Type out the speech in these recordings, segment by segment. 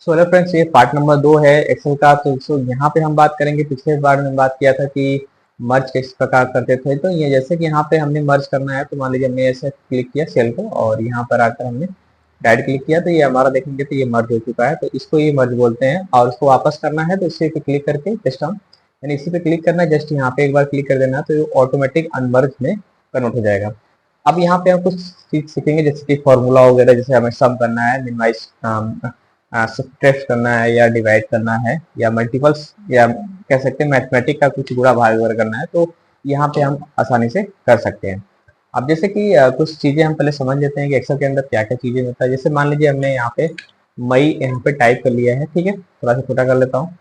So hello friends, ये part number 2 है Excel का। तो यहाँ पे हम बात करेंगे, पिछले बार में बात किया था कि मर्ज किस प्रकार करते थे। तो ये जैसे कि यहाँ पे हमने मर्ज करना है, तो मान लीजिए हमने ऐसे क्लिक किया सेल को और यहाँ पर आकर हमने राइट क्लिक किया, तो ये हमारा देखेंगे तो ये मर्ज हो चुका है। तो इसको ये मर्ज बोलते हैं और इसको वापस करना है तो इसी पे क्लिक करके जस्ट हम यानी इसी पे क्लिक करना है, जस्ट यहाँ पे एक बार क्लिक कर देना है, तो ये ऑटोमेटिक अनमर्ज में कन्वर्ट हो जाएगा। अब यहाँ पे हम कुछ चीज सीखेंगे, जैसे कि फॉर्मूला वगैरह, जैसे हमें सम करना है, मिनिमाइज सब्ट्रैक्ट करना है या डिवाइड करना है या मल्टीपल्स या कह सकते हैं मैथमेटिक का कुछ गुणा भाग वगैरह करना है, तो यहाँ पे हम आसानी से कर सकते हैं। अब जैसे कि कुछ चीजें हम पहले समझ लेते हैं कि एक्सेल के अंदर क्या क्या चीजें होता है। जैसे मान लीजिए हमने यहाँ पे मई यहाँ पे टाइप कर लिया है, ठीक है, थोड़ा सा छोटा कर लेता हूँ।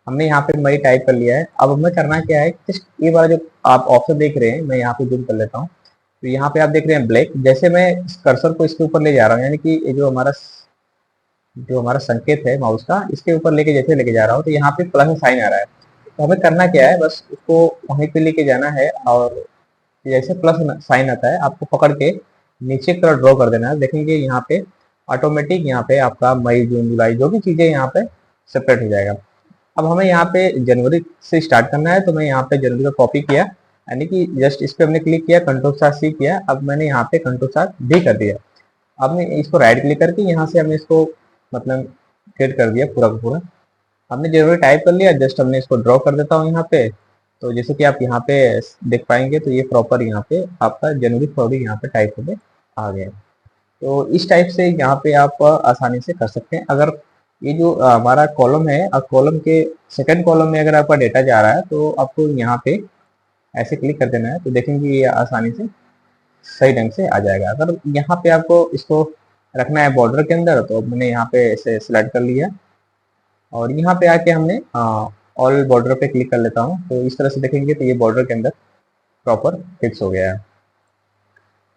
हमने यहाँ पे मई टाइप कर लिया है। अब हमें करना क्या है, जस्ट ये वाला जो आप ऑप्शन देख रहे हैं, मैं यहाँ पे जूम कर लेता हूँ। तो यहाँ पे आप देख रहे हैं ब्लैक, जैसे मैं इस कर्सर को इसके ऊपर ले जा रहा हूँ, यानी कि ये जो हमारा संकेत है माउस का, इसके ऊपर लेके जैसे लेके जा रहा हूँ, तो यहाँ पे प्लस साइन आ रहा है। तो हमें करना क्या है, बस उसको वहीं पे लेके जाना है और जैसे प्लस साइन आता है आपको पकड़ के नीचे की तरफ ड्रॉ कर देना है। देखेंगे यहाँ पे ऑटोमेटिक यहाँ पे आपका मई जून जुलाई जो भी चीजें यहाँ पे सेपरेट हो जाएगा। अब हमें यहाँ पे जनवरी से स्टार्ट करना है, तो मैं यहाँ पे जनवरी का कॉपी किया, यानी कि जस्ट इस पे हमने क्लिक किया, कंट्रोल साथ सी किया। अब मैंने यहाँ पे कंट्रोल साथ डी कर दिया। अब मैं इसको राइट क्लिक करके यहाँ से हमने इसको मतलब क्रिएट कर दिया पूरा का पूरा। हमने जनवरी टाइप कर लिया, जस्ट हमने इसको ड्रॉ कर देता हूँ यहाँ पे। तो जैसे कि आप यहाँ पे देख पाएंगे, तो ये प्रॉपर यहाँ पे आपका जनवरी फरवरी यहाँ पे टाइप होके आ गया। तो इस टाइप से यहाँ पे आप आसानी से कर सकते हैं। अगर ये जो हमारा कॉलम है, अब कॉलम के सेकंड कॉलम में अगर आपका डेटा जा रहा है, तो आपको यहाँ पे ऐसे क्लिक कर देना है, तो देखेंगे ये आसानी से सही ढंग से आ जाएगा। अगर यहाँ पे आपको इसको रखना है बॉर्डर के अंदर, तो मैंने यहाँ पे ऐसे सिलेक्ट कर लिया और यहाँ पे आके हमने ऑल बॉर्डर पे क्लिक कर लेता हूँ। तो इस तरह से देखेंगे तो ये बॉर्डर के अंदर प्रॉपर फिक्स हो गया है।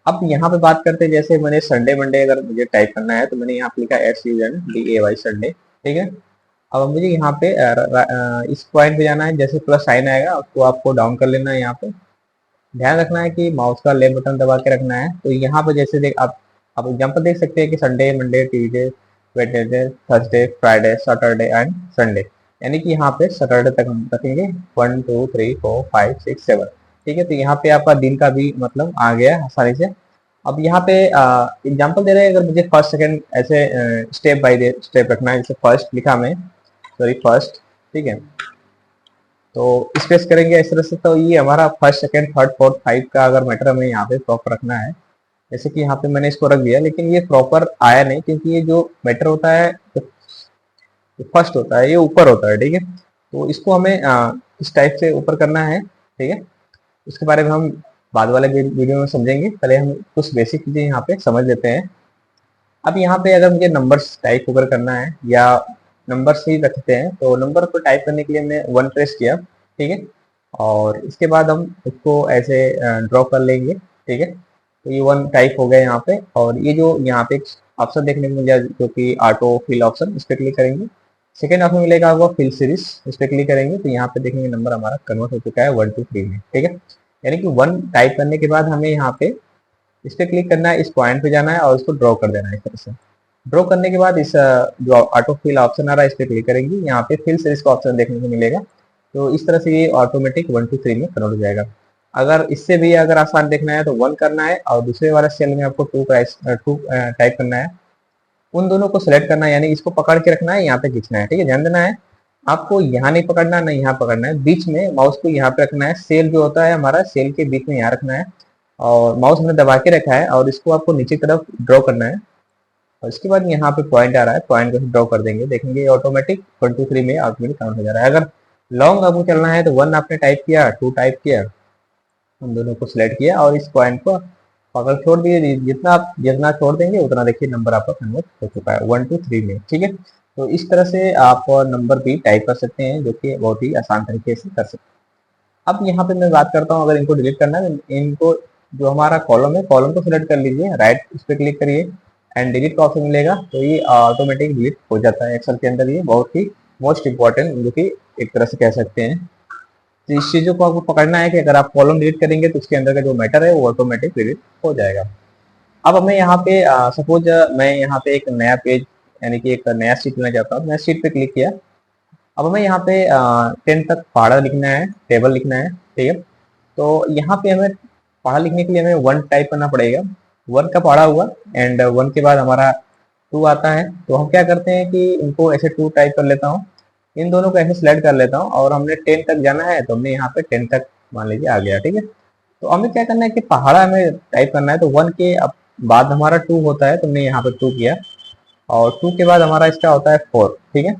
अब यहाँ पे बात करते हैं, जैसे मैंने संडे मंडे अगर मुझे टाइप करना है, तो मैंने यहाँ पे लिखा SUNDAY संडे, ठीक है। अब मुझे यहाँ पे इस पॉइंट पे जाना है, जैसे प्लस साइन आएगा उसको आपको डाउन कर लेना है। यहाँ पे ध्यान रखना है कि माउस का लेफ्ट बटन दबा के रखना है। तो यहाँ पे जैसे देख आप एग्जाम्पल देख सकते हैं कि Sunday Monday Tuesday Wednesday Thursday Friday Saturday and Sunday, यानी कि यहाँ पे सैटरडे तक हम रखेंगे 1 2 3 4 5 6 7, ठीक है। तो यहाँ पे आपका दिन का भी मतलब आ गया आसानी से। अब यहाँ पे एग्जाम्पल दे रहे हैं, अगर मुझे फर्स्ट सेकंड ऐसे स्टेप बाय स्टेप रखना है, जैसे फर्स्ट लिखा मैं, सॉरी फर्स्ट, ठीक है। तो स्पेस करेंगे इस तरह से, तो ये हमारा first second third fourth five का अगर मैटर हमें यहाँ पे प्रॉपर रखना है, जैसे कि यहाँ पे मैंने इसको रख दिया, लेकिन ये प्रॉपर आया नहीं, क्योंकि ये जो मैटर होता है जो फर्स्ट होता है ये ऊपर होता है, ठीक है। तो इसको हमें इस टाइप से ऊपर करना है, ठीक है। उसके बारे में हम बाद वाले वीडियो में समझेंगे, पहले हम कुछ बेसिक चीजें यहाँ पे समझ लेते हैं। अब यहाँ पे अगर मुझे नंबर्स टाइप ओवर करना है या नंबर्स ही रखते हैं, तो नंबर को टाइप करने के लिए हमने 1 प्रेस किया, ठीक है। और इसके बाद हम इसको ऐसे ड्रॉ कर लेंगे, ठीक है। तो ये 1 टाइप हो गया यहाँ पे। और ये जो यहाँ पे ऑप्शन देखने को मिला जो कि ऑटो फिल ऑप्शन, इस पर क्लिक करेंगे। सेकेंड ऑप्शन मिलेगा आपको फिल सीरीज, इस पर क्लिक करेंगे तो यहाँ पे देखेंगे नंबर हमारा कन्वर्ट हो चुका है 1 2 3 में, ठीक है। यानी कि 1 टाइप करने के बाद हमें यहाँ पे इस पे क्लिक करना है, इस पॉइंट पे जाना है और इसको ड्रॉ कर देना है इस तरह से। ड्रॉ करने के बाद इस जो ऑटो फिल ऑप्शन आ रहा है, इस पे क्लिक करेंगे, यहाँ पे फिल सीरीज का ऑप्शन देखने को मिलेगा। तो इस तरह से ये ऑटोमेटिक 1 2 3 में कन्वर्ट हो जाएगा। अगर इससे भी अगर आसान देखना है तो 1 करना है और दूसरे वाले सेल में आपको 2 टाइप करना है। उन दोनों को सिलेक्ट करना है, यानी इसको पकड़ के रखना है, यहाँ पे खींचना है, ठीक है। ध्यान देना है आपको, यहाँ नहीं पकड़ना, नहीं यहाँ पकड़ना है, बीच में माउस को यहाँ पे रखना है। सेल जो होता है हमारा, सेल के बीच में यहाँ रखना है और माउस हमने दबा के रखा है और इसको आपको नीचे की तरफ ड्रॉ करना है। और इसके बाद यहाँ पे पॉइंट आ रहा है, पॉइंट को ड्रॉ कर देंगे, देखेंगे ऑटोमेटिक 1 2 3 में ऑटोमेटिक काउंट हो जा रहा है। अगर लॉन्ग आपको चलना है तो 1 आपने टाइप किया, 2 टाइप किया, उन दोनों को सिलेक्ट किया और इस पॉइंट को पकड़ छोड़ दिए। जितना छोड़ देंगे उतना देखिए नंबर आपका कन्वर्ट हो चुका है 1 2 3 में, ठीक है। तो इस तरह से आप नंबर भी टाइप कर सकते हैं, जो कि बहुत ही आसान तरीके से कर सकते हैं। अब यहाँ पे मैं बात करता हूँ, अगर इनको डिलीट करना है, इनको जो हमारा कॉलम है, कॉलम को सिलेक्ट कर लीजिए, राइट इस पे क्लिक करिए एंड डिलीट का ऑप्शन मिलेगा, तो ये ऑटोमेटिक डिलीट हो जाता है एक्सेल के अंदर। ये बहुत ही मोस्ट इंपॉर्टेंट, जो कि एक तरह से कह सकते हैं। तो इस चीजों को आपको पकड़ना है कि अगर आप कॉलम डिलीट करेंगे तो उसके अंदर का जो मैटर है वो ऑटोमेटिक डिलीट हो जाएगा। अब हमें यहाँ पे सपोज मैं यहाँ पे एक नया पेज यानी कि एक नया शीट लेना चाहता हूँ, नया शीट पे क्लिक किया। अब हमें यहाँ पे 10 तक पहाड़ा लिखना है, टेबल लिखना है, ठीक है। तो यहाँ पे हमें पहाड़ा लिखने के लिए हमें 1 टाइप करना पड़ेगा। 1 का पहाड़ा हुआ एंड 1 के बाद हमारा 2 आता है। तो हम क्या करते हैं कि इनको ऐसे 2 टाइप कर लेता हूँ, इन दोनों को ऐसे सिलेक्ट कर लेता हूँ और हमने 10 तक जाना है तो हमने यहाँ पे 10 तक मान लीजिए आ गया, ठीक है। तो हमें क्या करना है कि पहाड़ा हमें टाइप करना है, तो 1 के अब बाद हमारा 2 होता है तो हमने यहाँ पे 2 किया और 2 के बाद हमारा इसका होता है 4, ठीक है।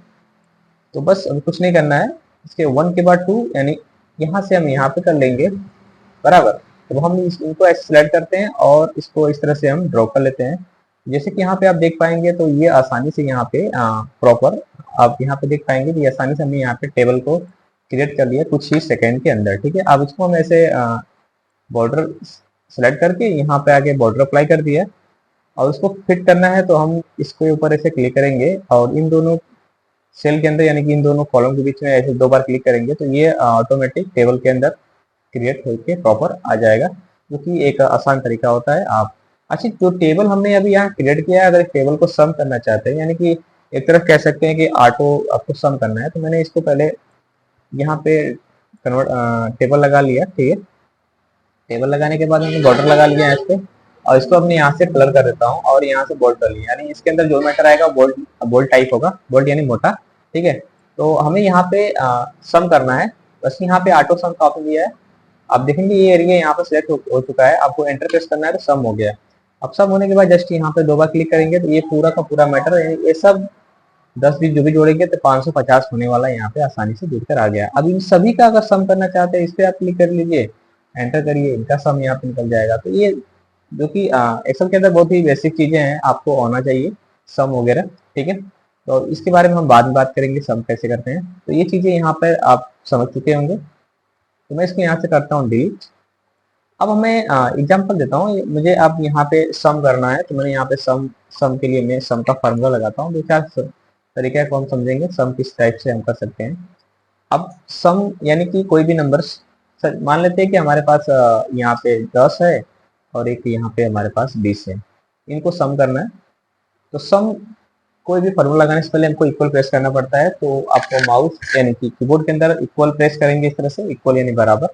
तो बस अब कुछ नहीं करना है, इसके 1 के बाद 2 यानी यहाँ से हम यहाँ पे कर लेंगे बराबर। तो हम इनको ऐसे सिलेक्ट करते हैं और इसको इस तरह से हम ड्रॉ कर लेते हैं। जैसे कि यहाँ पे आप देख पाएंगे तो ये आसानी से यहाँ पे प्रॉपर आप यहाँ पे देख पाएंगे कि आसानी से हमने यहाँ पे टेबल को क्रिएट कर लिया कुछ ही सेकंड के अंदर, ठीक है। अब इसको हम ऐसे बॉर्डर सेलेक्ट करके यहाँ पे आके बॉर्डर अप्लाई कर दिया और उसको फिट करना है तो हम इसके ऊपर ऐसे क्लिक करेंगे और इन दोनों सेल के अंदर यानी कि इन दोनों कॉलम के बीच में ऐसे 2 बार क्लिक करेंगे तो ये ऑटोमेटिक टेबल के अंदर क्रिएट होकर प्रॉपर आ जाएगा, जो कि एक आसान तरीका होता है। आप अच्छा जो टेबल हमने अभी यहाँ क्रिएट किया है, अगर टेबल को सम करना चाहते हैं यानी कि एक तरफ कह सकते हैं कि ऑटो आपको सम करना है, तो मैंने इसको पहले यहाँ पे कन्वर्ट टेबल लगा लिया, ठीक है। टेबल लगाने के बाद हमने बॉर्डर लगा लिया है इस पे और इसको अपने यहाँ से कलर कर देता हूँ और यहाँ से बोल्ड कर लिया, यानी इसके अंदर जो मैटर आएगा बोल्ड बोल्ड टाइप होगा, बोल्ड यानी मोटा, ठीक है। तो हमें यहाँ पे सम करना है, बस यहाँ पे ऑटो सम का ऑप्शन दिया है। आप देखेंगे ये एरिया यहाँ पे सिलेक्ट हो चुका है, आपको एंटर प्रेस करना है तो सम हो गया। अब सम होने के बाद जस्ट यहाँ पे 2 बार क्लिक करेंगे तो ये पूरा का पूरा मैटर ये सब 10-20 जो भी जोड़ेंगे तो 550 होने वाला यहाँ पे आसानी से जुड़कर आ गया। अब इन सभी का अगर सम करना चाहते हैं इस पे आप क्लिक कर लीजिए, एंटर करिए, इनका सम यहाँ पे निकल जाएगा। तो ये जो कि एक्सेल के अंदर बहुत ही बेसिक चीजें हैं, आपको आना चाहिए सम वगैरह, ठीक है। तो इसके बारे में हम बाद में बात करेंगे सम कैसे करते हैं। तो ये चीजें यहाँ पर आप समझ चुके होंगे, तो मैं इसको यहाँ से करता हूँ डिलीट। अब हमें एग्जांपल देता हूँ, मुझे अब यहाँ पे सम करना है तो मैंने यहाँ पे सम सम के लिए मैं सम का फार्मूला लगाता हूँ। 2-4 तरीका है, हम समझेंगे सम किस टाइप से हम कर सकते हैं। अब सम यानी कि कोई भी नंबर मान लेते हैं कि हमारे पास यहाँ पे 10 है और एक यहाँ पे हमारे पास 20 है, इनको सम करना है। तो सम कोई भी फॉर्मूला लगाने से पहले हमको इक्वल प्रेस करना पड़ता है, तो आपको माउस यानी कि कीबोर्ड के अंदर इक्वल प्रेस करेंगे इस तरह से, इक्वल यानी बराबर।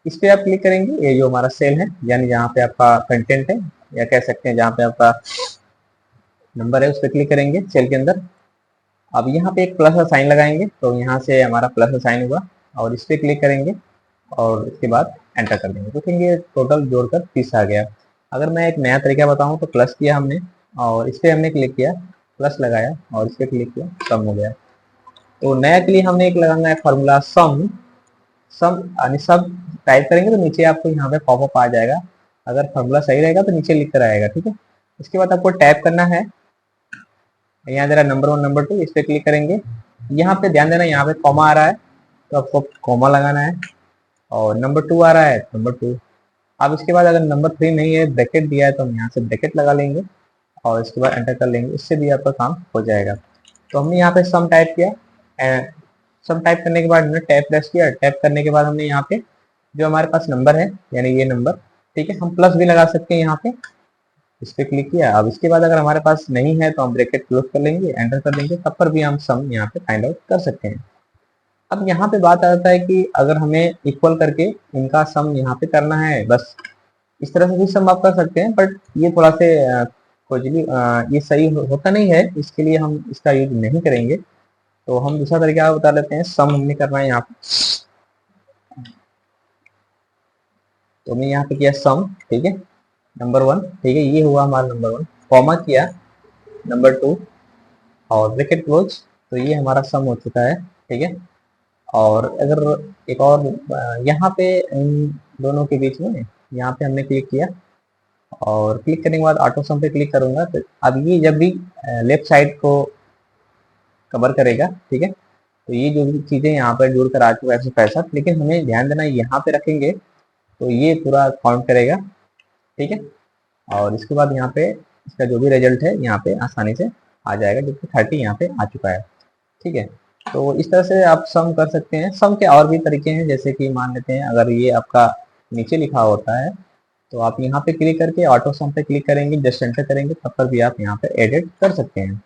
इस पे आप क्लिक करेंगे, ये जो हमारा सेल है यानी जहाँ पे आपका कंटेंट है या कह सकते हैं जहाँ पे आपका नंबर है उस पर क्लिक करेंगे सेल के अंदर। अब यहाँ पे एक प्लस का साइन लगाएंगे तो यहाँ से हमारा प्लस का साइन हुआ और इस पे क्लिक करेंगे और इसके बाद एंटर कर देंगे, देखेंगे टोटल जोड़कर 30 आ गया। अगर मैं एक नया तरीका बताऊँ तो प्लस किया हमने और इस पे हमने क्लिक किया, प्लस लगाया और इस पे क्लिक किया, सम हो गया। तो नया के लिए हमने एक लगाना है फॉर्मूला सम। सम यानी सब टाइप करेंगे तो नीचे आपको यहाँ पे पॉपअप आ जाएगा, अगर फॉर्मूला सही रहेगा तो नीचे लिख कर आएगा, ठीक है। इसके बाद आपको टाइप करना है, यहाँ जरा नंबर 1 नंबर 2 इस पे क्लिक करेंगे। यहाँ पे ध्यान देना, यहाँ पे कॉमा आ रहा है तो आपको कॉमा लगाना है और नंबर 2 आ रहा है नंबर 2। अब इसके बाद अगर नंबर 3 नहीं है, ब्रैकेट दिया है तो हम यहाँ से ब्रैकेट लगा लेंगे और इसके बाद एंटर कर लेंगे, इससे भी आपका काम हो जाएगा। तो हमने यहाँ पे सम टाइप किया, सम टाइप करने के बाद हमने टैप प्रेस किया, टैप करने के बाद हमने यहाँ पे जो हमारे पास नंबर है यानी ये नंबर, ठीक है, हम प्लस भी लगा सकते हैं यहाँ पे, इस पे क्लिक किया। अब इसके बाद अगर हमारे पास नहीं है तो हम ब्रैकेट क्लोज कर लेंगे, एंटर कर देंगे, तब पर भी हम सम यहाँ पे फाइंड आउट कर सकते हैं। अब यहाँ पे बात आता है कि अगर हमें इक्वल करके इनका सम यहाँ पे करना है, बस इस तरह से भी सम आप कर सकते हैं, बट ये थोड़ा से खोजली ये सही होता नहीं है, इसके लिए हम इसका यूज नहीं करेंगे। तो हम दूसरा तरीका बता लेते हैं, सम हमने करना है यहाँ पे, तो हमने यहाँ पे किया सम, ठीक है, नंबर 1, ठीक है, ये हुआ हमारा नंबर 1, कॉमा किया नंबर 2 और ब्रैकेट क्लोज, तो ये हमारा सम हो चुका है, ठीक है। और अगर एक और यहाँ पे इन दोनों के बीच में यहाँ पे हमने क्लिक किया और क्लिक करने के बाद ऑटो सम पे क्लिक करूंगा, तो अब ये जब भी लेफ्ट साइड को कवर करेगा, ठीक है, तो ये जो भी चीजें यहाँ पर जुड़ कर आ चुका है 165, लेकिन हमें ध्यान देना यहाँ पे रखेंगे तो ये पूरा काउंट करेगा, ठीक है। और इसके बाद यहाँ पे इसका जो भी रिजल्ट है यहाँ पे आसानी से आ जाएगा, जो कि 30 यहाँ पे आ चुका है, ठीक है। तो इस तरह से आप सम कर सकते हैं। सम के और भी तरीके हैं, जैसे कि मान लेते हैं अगर ये आपका नीचे लिखा होता है तो आप यहाँ पे क्लिक करके ऑटो सम पे क्लिक करेंगे, जस्ट एंटर करेंगे, तब पर भी आप यहाँ पे एडिट कर सकते हैं।